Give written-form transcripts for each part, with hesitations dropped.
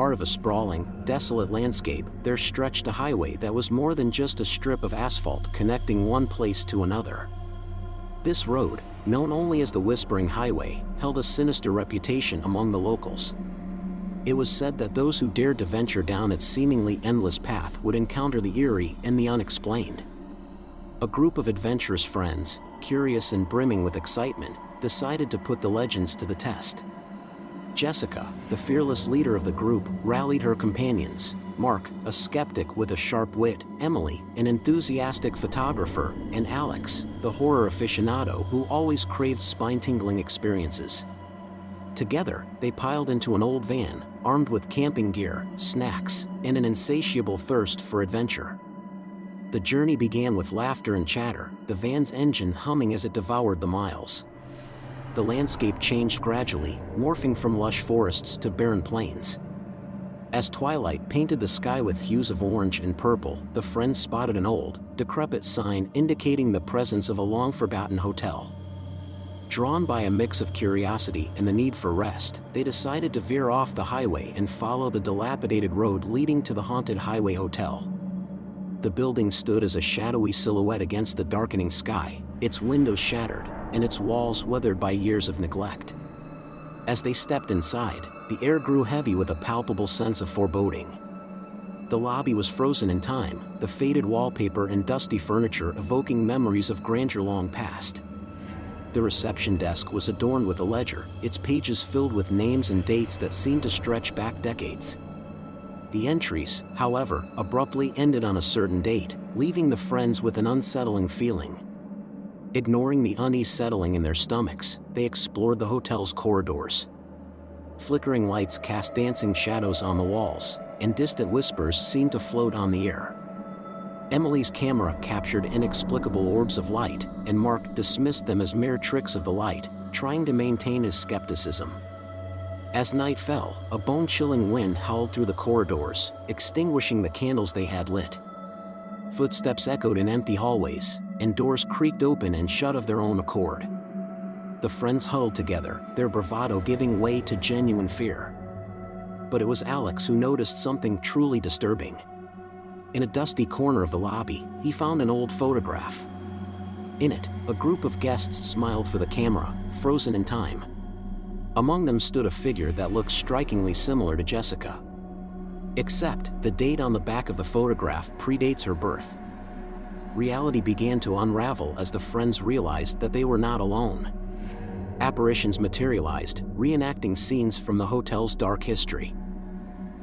heart of a sprawling, desolate landscape, there stretched a highway that was more than just a strip of asphalt connecting one place to another. This road, known only as the Whispering Highway, held a sinister reputation among the locals. It was said that those who dared to venture down its seemingly endless path would encounter the eerie and the unexplained. A group of adventurous friends, curious and brimming with excitement, decided to put the legends to the test. Jessica, the fearless leader of the group, rallied her companions: Mark, a skeptic with a sharp wit; Emily, an enthusiastic photographer; and Alex, the horror aficionado who always craved spine-tingling experiences. Together, they piled into an old van, armed with camping gear, snacks, and an insatiable thirst for adventure. The journey began with laughter and chatter, the van's engine humming as it devoured the miles. The landscape changed gradually, morphing from lush forests to barren plains. As twilight painted the sky with hues of orange and purple, the friends spotted an old, decrepit sign indicating the presence of a long-forgotten hotel. Drawn by a mix of curiosity and the need for rest, they decided to veer off the highway and follow the dilapidated road leading to the haunted Highway Hotel. The building stood as a shadowy silhouette against the darkening sky, its windows shattered, and its walls weathered by years of neglect. As they stepped inside, the air grew heavy with a palpable sense of foreboding. The lobby was frozen in time, the faded wallpaper and dusty furniture evoking memories of grandeur long past. The reception desk was adorned with a ledger, its pages filled with names and dates that seemed to stretch back decades. The entries, however, abruptly ended on a certain date, leaving the friends with an unsettling feeling. Ignoring the unease settling in their stomachs, they explored the hotel's corridors. Flickering lights cast dancing shadows on the walls, and distant whispers seemed to float on the air. Emily's camera captured inexplicable orbs of light, and Mark dismissed them as mere tricks of the light, trying to maintain his skepticism. As night fell, a bone-chilling wind howled through the corridors, extinguishing the candles they had lit. Footsteps echoed in empty hallways, and doors creaked open and shut of their own accord. The friends huddled together, their bravado giving way to genuine fear. But it was Alex who noticed something truly disturbing. In a dusty corner of the lobby, he found an old photograph. In it, a group of guests smiled for the camera, frozen in time. Among them stood a figure that looked strikingly similar to Jessica. Except, the date on the back of the photograph predates her birth. Reality began to unravel as the friends realized that they were not alone. Apparitions materialized, reenacting scenes from the hotel's dark history.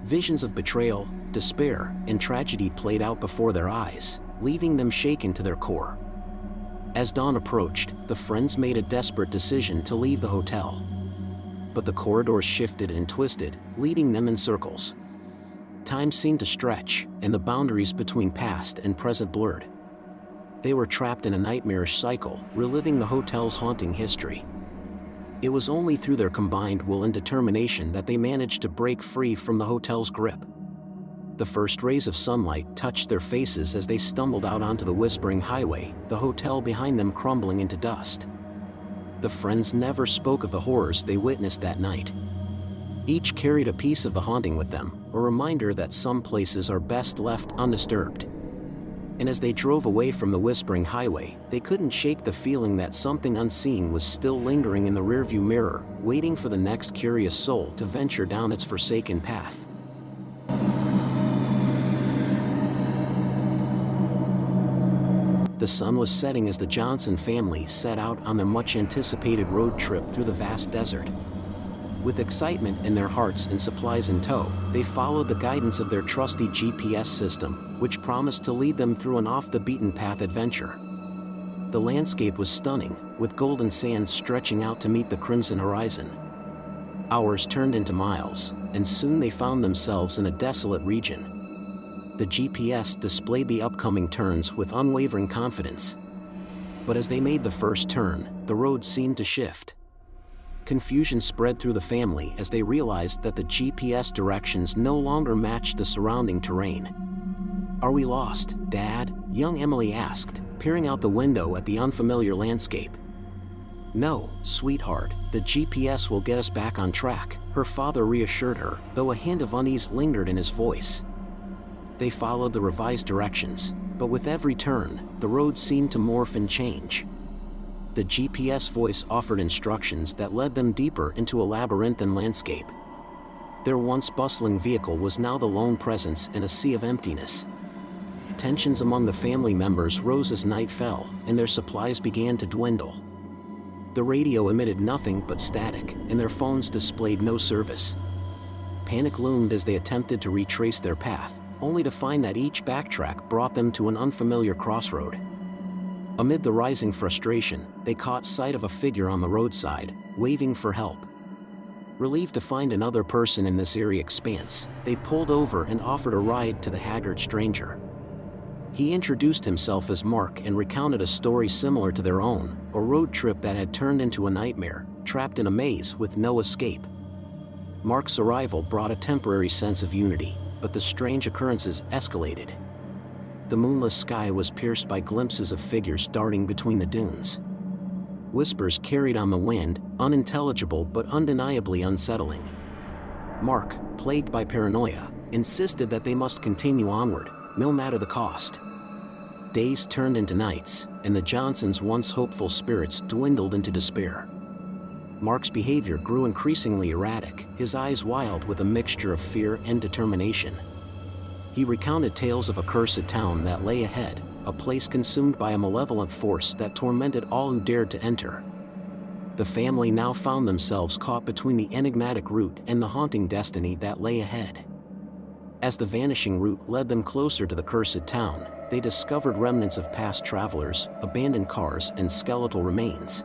Visions of betrayal, despair, and tragedy played out before their eyes, leaving them shaken to their core. As dawn approached, the friends made a desperate decision to leave the hotel. But the corridors shifted and twisted, leading them in circles. Time seemed to stretch, and the boundaries between past and present blurred. They were trapped in a nightmarish cycle, reliving the hotel's haunting history. It was only through their combined will and determination that they managed to break free from the hotel's grip. The first rays of sunlight touched their faces as they stumbled out onto the Whispering Highway, the hotel behind them crumbling into dust. The friends never spoke of the horrors they witnessed that night. Each carried a piece of the haunting with them, a reminder that some places are best left undisturbed. And as they drove away from the Whispering Highway, they couldn't shake the feeling that something unseen was still lingering in the rearview mirror, waiting for the next curious soul to venture down its forsaken path. The sun was setting as the Johnson family set out on their much-anticipated road trip through the vast desert. With excitement in their hearts and supplies in tow, they followed the guidance of their trusty GPS system, which promised to lead them through an off-the-beaten-path adventure. The landscape was stunning, with golden sands stretching out to meet the crimson horizon. Hours turned into miles, and soon they found themselves in a desolate region. The GPS displayed the upcoming turns with unwavering confidence. But as they made the first turn, the road seemed to shift. Confusion spread through the family as they realized that the GPS directions no longer matched the surrounding terrain. "Are we lost, Dad?" young Emily asked, peering out the window at the unfamiliar landscape. "No, sweetheart, the GPS will get us back on track," her father reassured her, though a hint of unease lingered in his voice. They followed the revised directions, but with every turn, the road seemed to morph and change. The GPS voice offered instructions that led them deeper into a labyrinthine landscape. Their once bustling vehicle was now the lone presence in a sea of emptiness. Tensions among the family members rose as night fell, and their supplies began to dwindle. The radio emitted nothing but static, and their phones displayed no service. Panic loomed as they attempted to retrace their path, only to find that each backtrack brought them to an unfamiliar crossroad. Amid the rising frustration, they caught sight of a figure on the roadside, waving for help. Relieved to find another person in this eerie expanse, they pulled over and offered a ride to the haggard stranger. He introduced himself as Mark and recounted a story similar to their own, a road trip that had turned into a nightmare, trapped in a maze with no escape. Mark's arrival brought a temporary sense of unity, but the strange occurrences escalated. The moonless sky was pierced by glimpses of figures darting between the dunes. Whispers carried on the wind, unintelligible but undeniably unsettling. Mark, plagued by paranoia, insisted that they must continue onward, no matter the cost. Days turned into nights, and the Johnsons' once hopeful spirits dwindled into despair. Mark's behavior grew increasingly erratic, his eyes wild with a mixture of fear and determination. He recounted tales of a cursed town that lay ahead, a place consumed by a malevolent force that tormented all who dared to enter. The family now found themselves caught between the enigmatic route and the haunting destiny that lay ahead. As the vanishing route led them closer to the cursed town, they discovered remnants of past travelers, abandoned cars, and skeletal remains.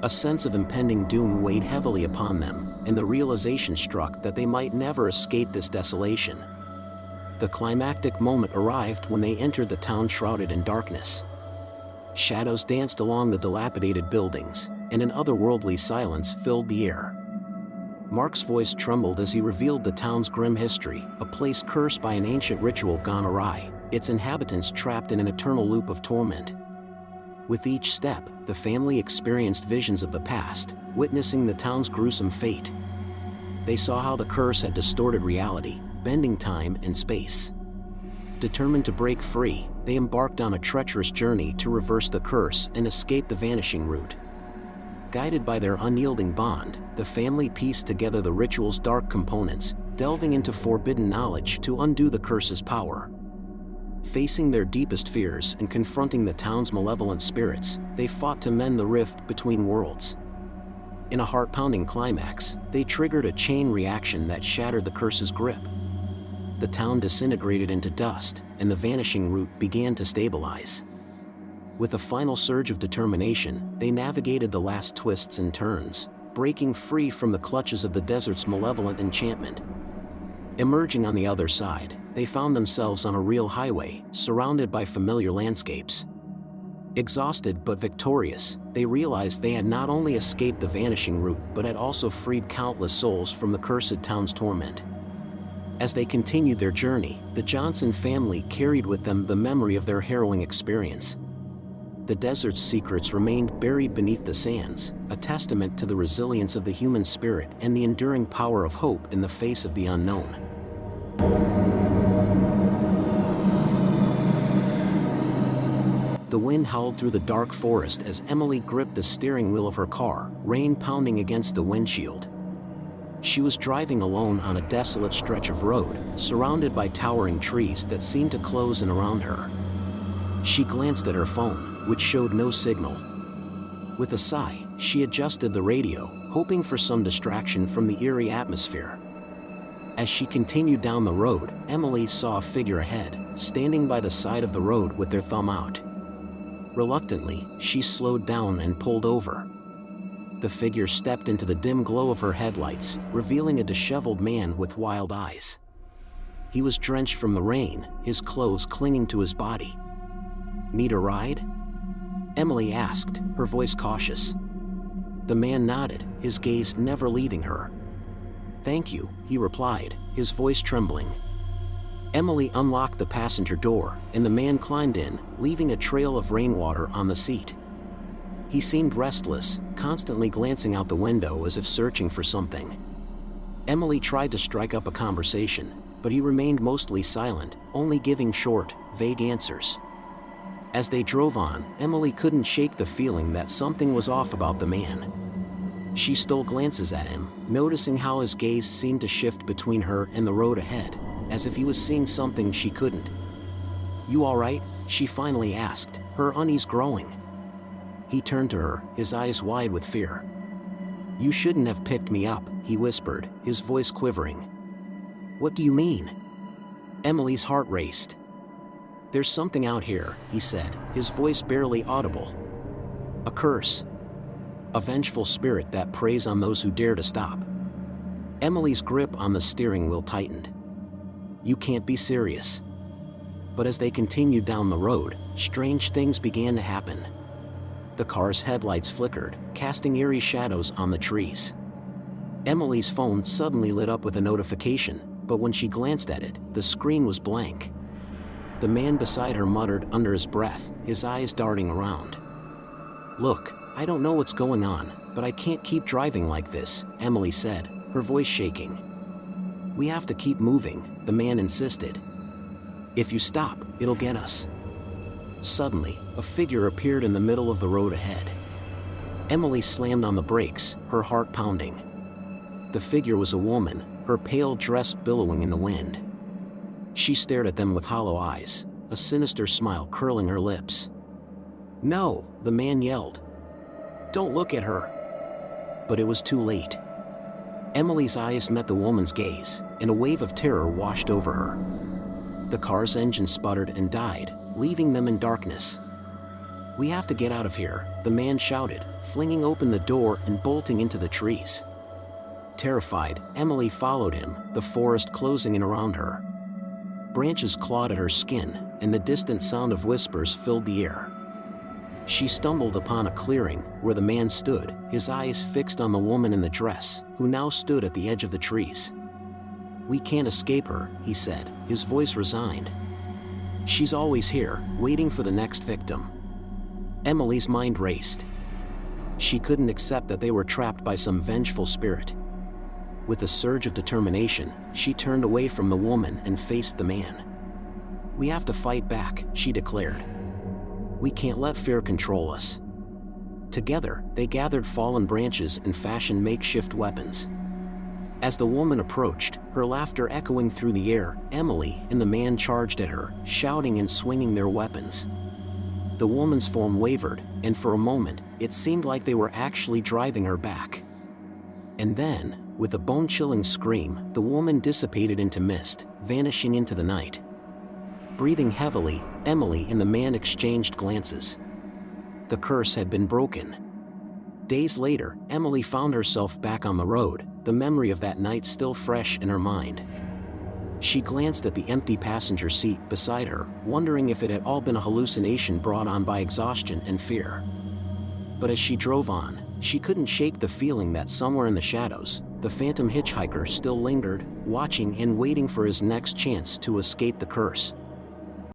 A sense of impending doom weighed heavily upon them, and the realization struck that they might never escape this desolation. The climactic moment arrived when they entered the town shrouded in darkness. Shadows danced along the dilapidated buildings, and an otherworldly silence filled the air. Mark's voice trembled as he revealed the town's grim history, a place cursed by an ancient ritual gone awry, its inhabitants trapped in an eternal loop of torment. With each step, the family experienced visions of the past, witnessing the town's gruesome fate. They saw how the curse had distorted reality, bending time and space. Determined to break free, they embarked on a treacherous journey to reverse the curse and escape the vanishing route. Guided by their unyielding bond, the family pieced together the ritual's dark components, delving into forbidden knowledge to undo the curse's power. Facing their deepest fears and confronting the town's malevolent spirits, they fought to mend the rift between worlds. In a heart-pounding climax, they triggered a chain reaction that shattered the curse's grip. The town disintegrated into dust, and the vanishing route began to stabilize. With a final surge of determination, they navigated the last twists and turns, breaking free from the clutches of the desert's malevolent enchantment. Emerging on the other side, they found themselves on a real highway, surrounded by familiar landscapes. Exhausted but victorious, they realized they had not only escaped the vanishing route but had also freed countless souls from the cursed town's torment. As they continued their journey, the Johnson family carried with them the memory of their harrowing experience. The desert's secrets remained buried beneath the sands, a testament to the resilience of the human spirit and the enduring power of hope in the face of the unknown. The wind howled through the dark forest as Emily gripped the steering wheel of her car, rain pounding against the windshield. She was driving alone on a desolate stretch of road, surrounded by towering trees that seemed to close in around her. She glanced at her phone, which showed no signal. With a sigh, she adjusted the radio, hoping for some distraction from the eerie atmosphere. As she continued down the road, Emily saw a figure ahead, standing by the side of the road with their thumb out. Reluctantly, she slowed down and pulled over. The figure stepped into the dim glow of her headlights, revealing a disheveled man with wild eyes. He was drenched from the rain, his clothes clinging to his body. "Need a ride?" Emily asked, her voice cautious. The man nodded, his gaze never leaving her. "Thank you," he replied, his voice trembling. Emily unlocked the passenger door, and the man climbed in, leaving a trail of rainwater on the seat. He seemed restless, constantly glancing out the window as if searching for something. Emily tried to strike up a conversation, but he remained mostly silent, only giving short, vague answers. As they drove on, Emily couldn't shake the feeling that something was off about the man. She stole glances at him, noticing how his gaze seemed to shift between her and the road ahead, as if he was seeing something she couldn't. "You all right?" she finally asked, her unease growing. He turned to her, his eyes wide with fear. "You shouldn't have picked me up," he whispered, his voice quivering. "What do you mean?" Emily's heart raced. "There's something out here," he said, his voice barely audible. "A curse. A vengeful spirit that preys on those who dare to stop." Emily's grip on the steering wheel tightened. "You can't be serious." But as they continued down the road, strange things began to happen. The car's headlights flickered, casting eerie shadows on the trees. Emily's phone suddenly lit up with a notification, but when she glanced at it, the screen was blank. The man beside her muttered under his breath, his eyes darting around. "Look, I don't know what's going on, but I can't keep driving like this," Emily said, her voice shaking. "We have to keep moving," the man insisted. "If you stop, it'll get us." Suddenly, a figure appeared in the middle of the road ahead. Emily slammed on the brakes, her heart pounding. The figure was a woman, her pale dress billowing in the wind. She stared at them with hollow eyes, a sinister smile curling her lips. "No!" the man yelled. "Don't look at her!" But it was too late. Emily's eyes met the woman's gaze, and a wave of terror washed over her. The car's engine sputtered and died, leaving them in darkness. "We have to get out of here," the man shouted, flinging open the door and bolting into the trees. Terrified, Emily followed him, the forest closing in around her. Branches clawed at her skin, and the distant sound of whispers filled the air. She stumbled upon a clearing, where the man stood, his eyes fixed on the woman in the dress, who now stood at the edge of the trees. "We can't escape her," he said, his voice resigned. "She's always here, waiting for the next victim." Emily's mind raced. She couldn't accept that they were trapped by some vengeful spirit. With a surge of determination, she turned away from the woman and faced the man. "We have to fight back," she declared. "We can't let fear control us." Together, they gathered fallen branches and fashioned makeshift weapons. As the woman approached, her laughter echoing through the air, Emily and the man charged at her, shouting and swinging their weapons. The woman's form wavered, and for a moment, it seemed like they were actually driving her back. And then, with a bone-chilling scream, the woman dissipated into mist, vanishing into the night. Breathing heavily, Emily and the man exchanged glances. The curse had been broken. Days later, Emily found herself back on the road, the memory of that night still fresh in her mind. She glanced at the empty passenger seat beside her, wondering if it had all been a hallucination brought on by exhaustion and fear. But as she drove on, she couldn't shake the feeling that somewhere in the shadows, the phantom hitchhiker still lingered, watching and waiting for his next chance to escape the curse.